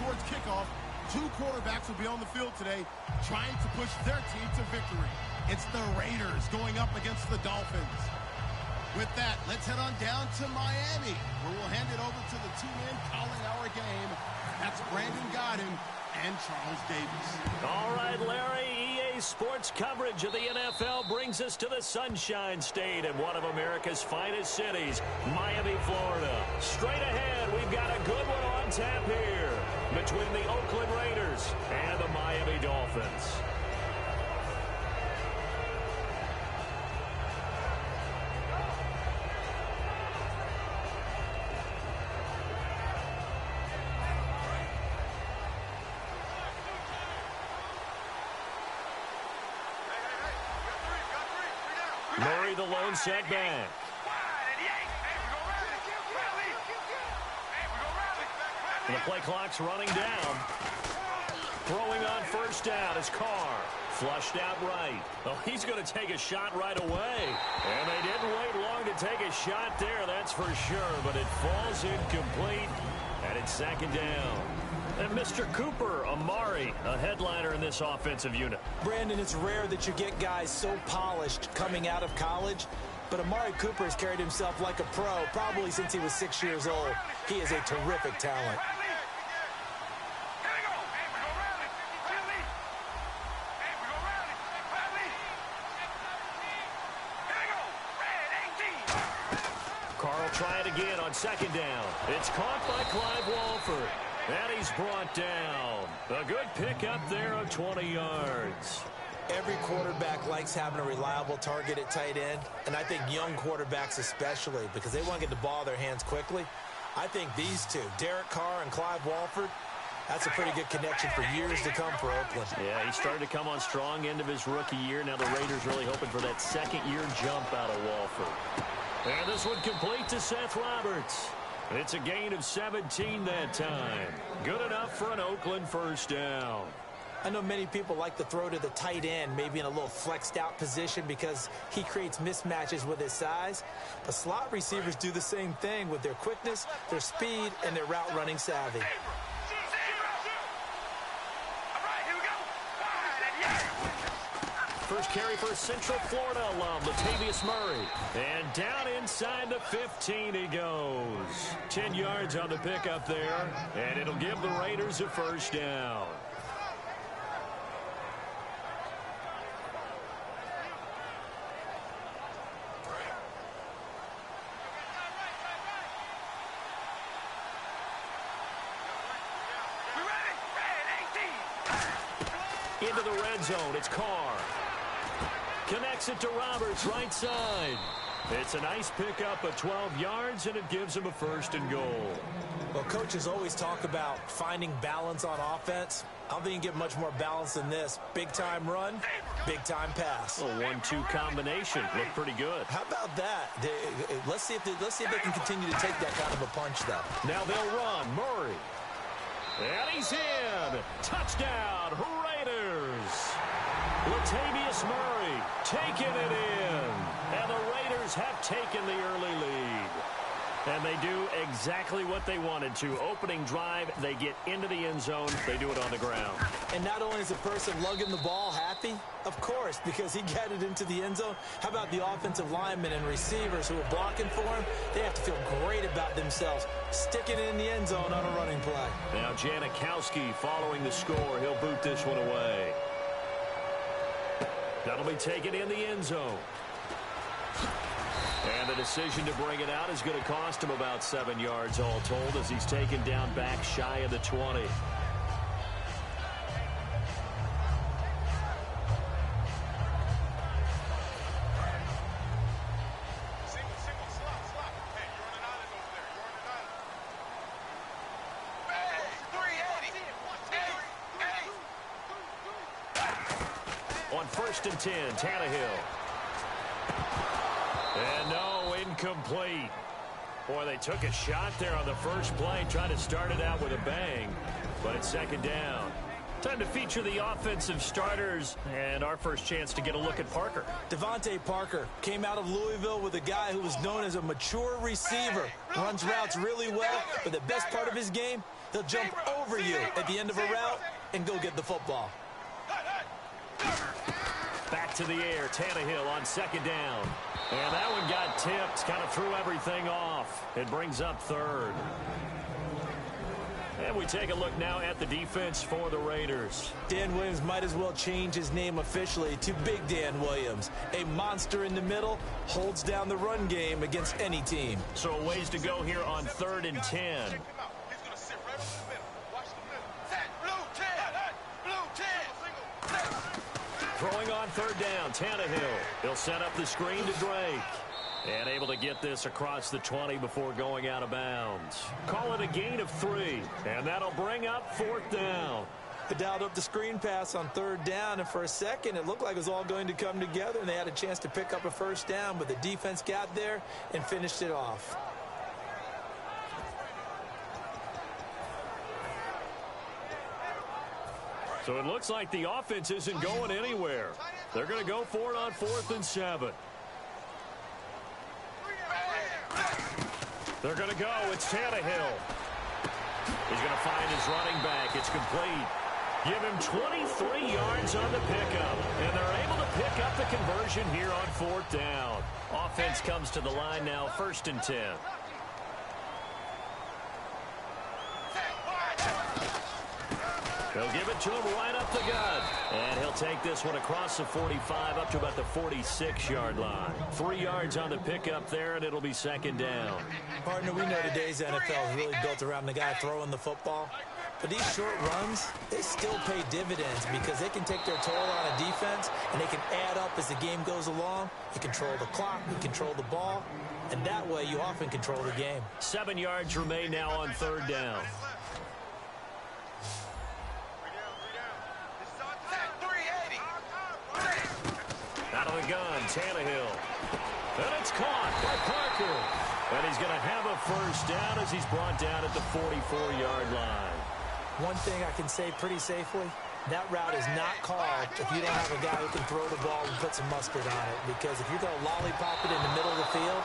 towards kickoff. Two quarterbacks will be on the field today trying to push their team to victory. It's the Raiders going up against the Dolphins. With that, let's head on down to Miami, where we'll hand it over to the two men calling our game. That's Brandon Godden and Charles Davis. All right, Larry, EA Sports coverage of the NFL brings us to the Sunshine State in one of America's finest cities, Miami, Florida. Straight ahead, we've got a good one on tap here between the Oakland Raiders and the Miami Dolphins. Murray, the lone setback. And the play clock's running down. Throwing on first down is Carr. Flushed out right. Oh, he's going to take a shot right away. And they didn't wait long to take a shot there, that's for sure. But it falls incomplete, and it's second down. And Mr. Cooper, Amari, a headliner in this offensive unit. Brandon, it's rare that you get guys so polished coming out of college, but Amari Cooper has carried himself like a pro probably since he was 6 years old. He is a terrific talent. Carl try it again on second down. It's caught by Clive Walford. And he's brought down. A good pickup there of 20 yards. Every quarterback likes having a reliable target at tight end, and I think young quarterbacks especially, because they want to get the ball in their hands quickly. I think these two, Derek Carr and Clive Walford, that's a pretty good connection for years to come for Oakland. Yeah, he started to come on strong end of his rookie year. Now the Raiders really hoping for that second-year jump out of Walford. And this one complete to Seth Roberts. It's a gain of 17 that time. Good enough for an Oakland first down. I know many people like to throw to the tight end, maybe in a little flexed out position because he creates mismatches with his size. But slot receivers do the same thing with their quickness, their speed, and their route running savvy. First carry for Central Florida alum, Latavius Murray. And down inside the 15 he goes. 10 yards on the pickup there, and it'll give the Raiders a first down. Into the red zone, it's Carr. Connects it to Roberts, right side. It's a nice pickup of 12 yards, and it gives him a first and goal. Well, coaches always talk about finding balance on offense. I don't think you can get much more balance than this. Big-time run, big-time pass. A 1-2 combination. Looked pretty good. How about that? Let's see if they can continue to take that kind of a punch, though. Now they'll run. Murray. And he's in. Touchdown, Raiders. Latavius Murray taking it in. And the Raiders have taken the early lead. And they do exactly what they wanted to. Opening drive, they get into the end zone. They do it on the ground. And not only is the person lugging the ball happy, of course, because he got it into the end zone. How about the offensive linemen and receivers who are blocking for him? They have to feel great about themselves, sticking it in the end zone on a running play. Now Janikowski following the score. He'll boot this one away. That'll be taken in the end zone. And the decision to bring it out is going to cost him about 7 yards all told as he's taken down back shy of the 20. On 1st and 10, Tannehill. And no, incomplete. Boy, they took a shot there on the first play, trying to start it out with a bang. But it's second down. Time to feature the offensive starters, and our first chance to get a look at Parker. Devontae Parker came out of Louisville with a guy who was known as a mature receiver. Runs routes really well, but the best part of his game, He'll jump over you at the end of a route and go get the football. Back to the air, Tannehill on second down. And that one got tipped, kind of threw everything off. It brings up third. And we take a look now at the defense for the Raiders. Dan Williams might as well change his name officially to Big Dan Williams. A monster in the middle, holds down the run game against any team. So a ways to go here on 3rd and 10. Throwing on 3rd down, Tannehill. He'll set up the screen to Drake. And able to get this across the 20 before going out of bounds. Call it a gain of 3. And that'll bring up 4th down. They dialed up the screen pass on 3rd down, and for a second it looked like it was all going to come together, and they had a chance to pick up a 1st down, but the defense got there and finished it off. So it looks like the offense isn't going anywhere. They're going to go for it on 4th and 7. They're going to go. It's Tannehill. He's going to find his running back. It's complete. Give him 23 yards on the pickup. And they're able to pick up the conversion here on 4th down. Offense comes to the line now, 1st and 10. They'll give it to him right up the gut. And he'll take this one across the 45 up to about the 46-yard line. 3 yards on the pickup there, and it'll be 2nd down. Partner, we know today's NFL is really built around the guy throwing the football. But these short runs, they still pay dividends because they can take their toll on a defense, and they can add up as the game goes along. You control the clock, you control the ball, and that way you often control the game. 7 yards remain now on 3rd down. Out of the gun, Tannehill. And it's caught by Parker. And he's going to have a 1st down as he's brought down at the 44-yard line. One thing I can say pretty safely, that route is not called if you don't have a guy who can throw the ball and put some mustard on it. Because if you're going to lollipop it in the middle of the field,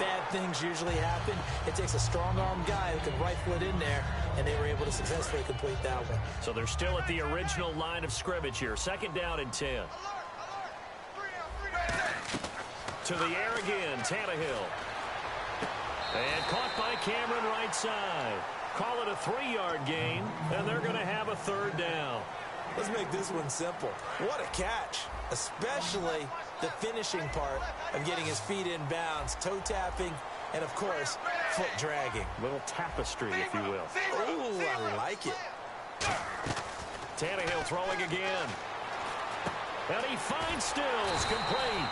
bad things usually happen. It takes a strong-armed guy who can rifle it in there, and they were able to successfully complete that one. So they're still at the original line of scrimmage here. 2nd down and 10. To the air again, Tannehill. And caught by Cameron right side. Call it a 3-yard gain, and they're going to have a 3rd down. Let's make this one simple. What a catch, especially the finishing part of getting his feet in bounds, toe tapping, and, of course, foot dragging. Little tapestry, if you will. Ooh, I like it. Tannehill throwing again. And he finds Stills, complete.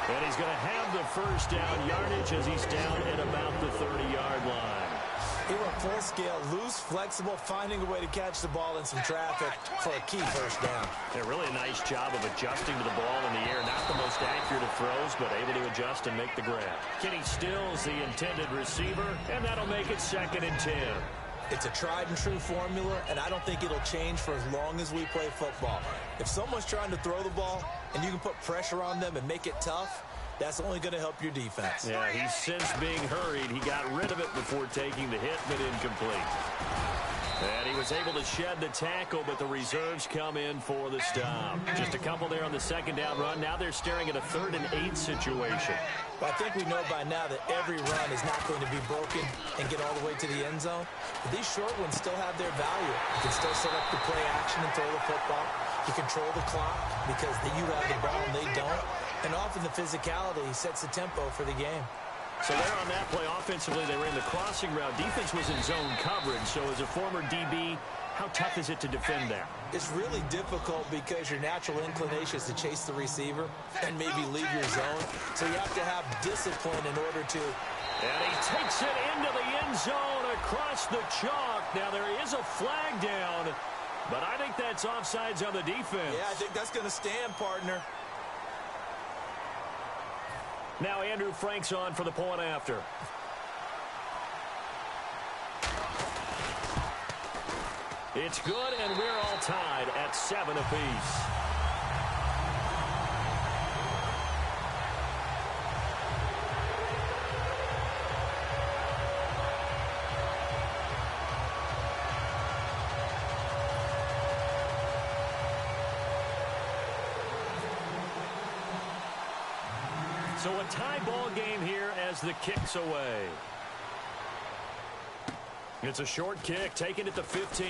And he's going to have the 1st down yardage as he's down at about the 30-yard line. He went full scale, loose, flexible, finding a way to catch the ball in some traffic for a key 1st down. Yeah, really a nice job of adjusting to the ball in the air. Not the most accurate of throws, but able to adjust and make the grab. Kenny Stills, the intended receiver, and that'll make it 2nd and 10. It's a tried-and-true formula, and I don't think it'll change for as long as we play football. If someone's trying to throw the ball and you can put pressure on them and make it tough, that's only going to help your defense. Yeah, he's since being hurried. He got rid of it before taking the hit, but incomplete. And he was able to shed the tackle, but the reserves come in for the stop. Just a couple there on the 2nd down run. Now they're staring at a 3rd and 8 situation. Well, I think we know by now that every run is not going to be broken and get all the way to the end zone. But these short ones still have their value. You can still set up the play action and throw the football. You control the clock because you have the ball and they don't. And often the physicality sets the tempo for the game. So there on that play, offensively, they ran the crossing route. Defense was in zone coverage. So as a former DB, how tough is it to defend that? It's really difficult because your natural inclination is to chase the receiver and maybe leave your zone. So you have to have discipline in order to. And he takes it into the end zone across the chalk. Now there is a flag down, but I think that's offsides on the defense. Yeah, I think that's going to stand, partner. Now Andrew Frank's on for the point after. It's good, and we're all tied at 7 apiece. So a tie ball game here as the kick's away. It's a short kick, taken at the 15.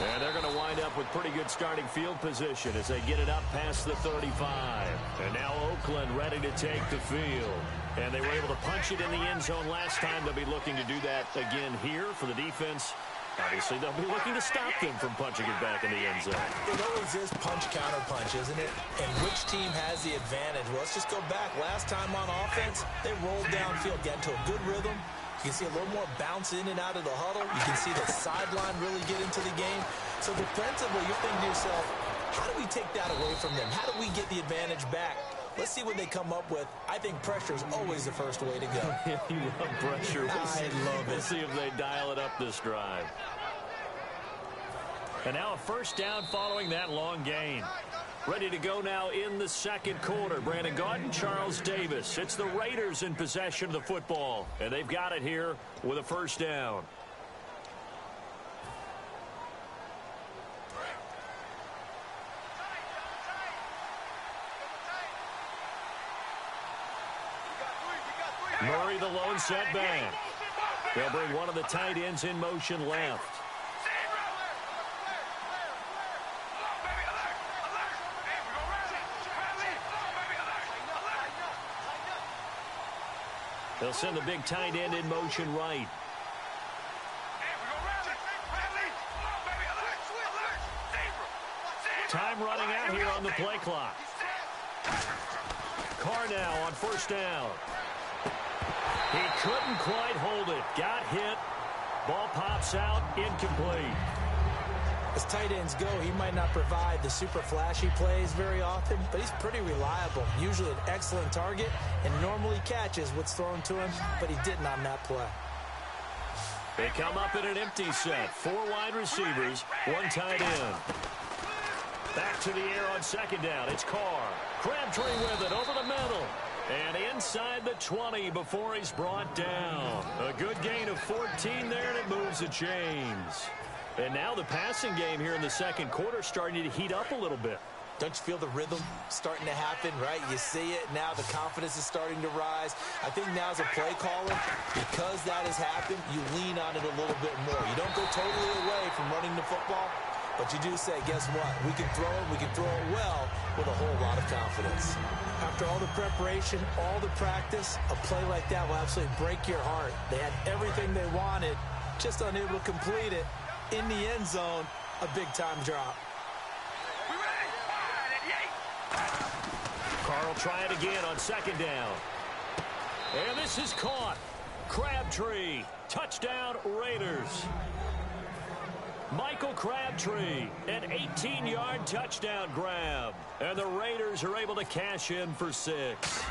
And they're going to wind up with pretty good starting field position as they get it up past the 35. And now Oakland ready to take the field. And they were able to punch it in the end zone last time. They'll be looking to do that again here for the defense. Obviously, they'll be looking to stop them from punching it back in the end zone. It always is punch-counter-punch, isn't it? And which team has the advantage? Well, let's just go back. Last time on offense, they rolled downfield, got into a good rhythm. You can see a little more bounce in and out of the huddle. You can see the sideline really get into the game. So defensively, you're thinking to yourself, how do we take that away from them? How do we get the advantage back? Let's see what they come up with. I think pressure is always the first way to go. You love pressure. I love it. We'll see if they dial it up this drive. And now a first down following that long gain. Ready to go now in the second quarter. Brandon Gaudin, Charles Davis. It's the Raiders in possession of the football. And they've got it here with a first down. Murray, the lone setback. They'll bring one of the tight ends in motion left. They'll send the big tight end in motion right. Time running out here on the play clock. Carr now on first down. He couldn't quite hold it. Got hit. Ball pops out. Incomplete. As tight ends go, he might not provide the super flashy plays very often, but he's pretty reliable. Usually an excellent target and normally catches what's thrown to him, but he didn't on that play. They come up in an empty set. 4 wide receivers, 1 tight end. Back to the air on second down. It's Carr. Crabtree with it over the middle. And inside the 20 before he's brought down. A good gain of 14 there, and it moves the chains. And now the passing game here in the second quarter starting to heat up a little bit. Don't you feel the rhythm starting to happen, right? You see it now. The confidence is starting to rise. I think now as a play caller, because that has happened, you lean on it a little bit more. You don't go totally away from running the football, but you do say, guess what? We can throw it. We can throw it well with a whole lot of confidence. After all the preparation, all the practice, a play like that will absolutely break your heart. They had everything they wanted, just unable to complete it. In the end zone, a big-time drop. Carr will try it again on second down. And this is caught. Crabtree. Touchdown, Raiders. Michael Crabtree, an 18-yard touchdown grab. And the Raiders are able to cash in for 6.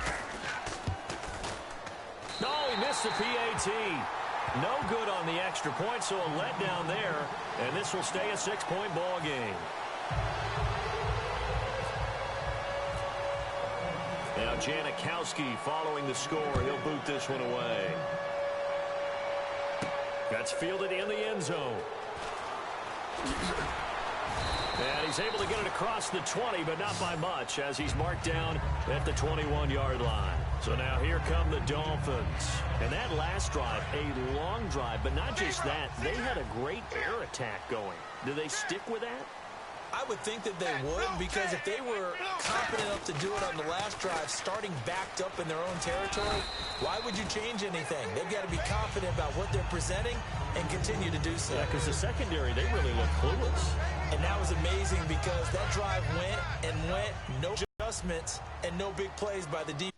No, he missed the PAT. No good on the extra point, so a letdown there. And this will stay a 6-point ball game. Now Janikowski following the score. He'll boot this one away. That's fielded in the end zone. And he's able to get it across the 20, but not by much, as he's marked down at the 21-yard line. So now here come the Dolphins. And that last drive, a long drive, but not just that. They had a great air attack going. Do they stick with that? I would think that they would, because if they were confident enough to do it on the last drive, starting backed up in their own territory, why would you change anything? They've got to be confident about what they're presenting and continue to do so. Yeah, because the secondary, they really look clueless. And that was amazing because that drive went and went, no adjustments and no big plays by the defense.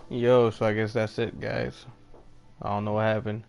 Yo, so I guess that's it, guys. I don't know what happened.